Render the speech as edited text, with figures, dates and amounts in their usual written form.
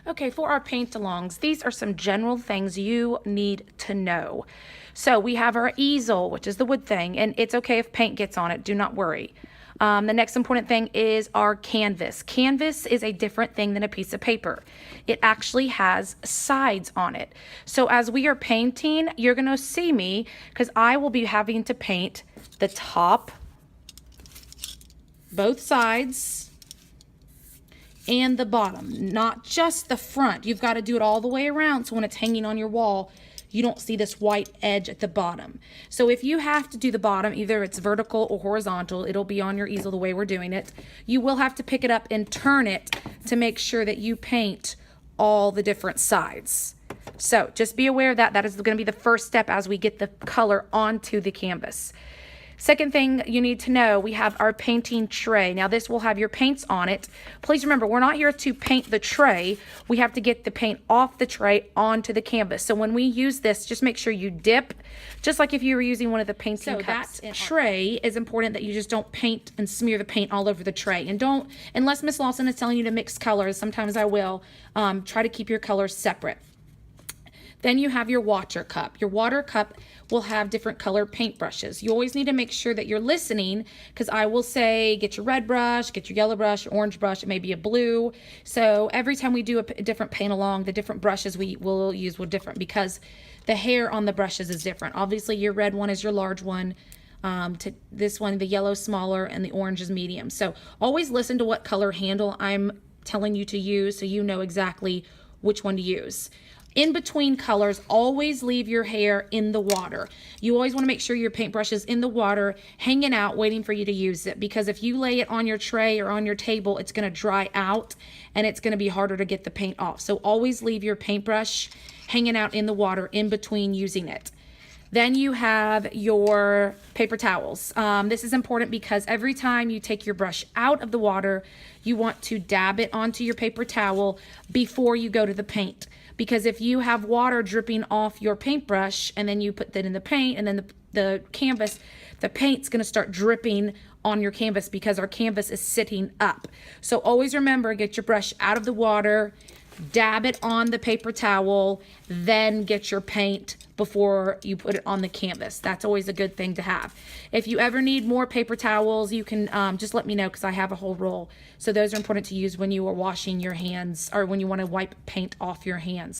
Okay, for our paint-alongs, these are some general things you need to know. So we have our easel, which is the wood thing, and it's okay if paint gets on it, do not worry. The next important thing is our canvas. Canvas is a different thing than a piece of paper. It actually has sides on it. So as we are painting, you're going to see me because I will be having to paint the top, both sides, and the bottom, not just the front. You've got to do it all the way around so when it's hanging on your wall, you don't see this white edge at the bottom. So if you have to do the bottom, either it's vertical or horizontal, it'll be on your easel the way we're doing it. You will have to pick it up and turn it to make sure that you paint all the different sides. So just be aware of that. That is going to be the first step as we get the color onto the canvas. Second thing you need to know, we have our painting tray. Now this will have your paints on it. Please remember, we're not here to paint the tray. We have to get the paint off the tray onto the canvas. So when we use this, just make sure you dip, just like if you were using one of the painting cups. That tray is important that you just don't paint and smear the paint all over the tray. And don't, unless Miss Lawson is telling you to mix colors, sometimes I will, try to keep your colors separate. Then you have your water cup. Your water cup will have different color paintbrushes. You always need to make sure that you're listening because I will say get your red brush, get your yellow brush, your orange brush, it may be a blue. So every time we do a different paint along, the different brushes we will use will different because the hair on the brushes is different. Obviously your red one is your large one. To this one, the yellow smaller and the orange is medium. So always listen to what color handle I'm telling you to use so you know exactly which one to use. In between colors, always leave your hair in the water. You always want to make sure your paintbrush is in the water, hanging out, waiting for you to use it. Because if you lay it on your tray or on your table, it's going to dry out and it's going to be harder to get the paint off. So always leave your paintbrush hanging out in the water in between using it. Then you have your paper towels. This is important because every time you take your brush out of the water, you want to dab it onto your paper towel before you go to the paint. Because if you have water dripping off your paintbrush and then you put that in the paint and then the canvas, the paint's going to start dripping on your canvas because our canvas is sitting up. So always remember, get your brush out of the water, dab it on the paper towel, then get your paint before you put it on the canvas. That's always a good thing to have. If you ever need more paper towels, you can just let me know because I have a whole roll. So those are important to use when you are washing your hands or when you want to wipe paint off your hands.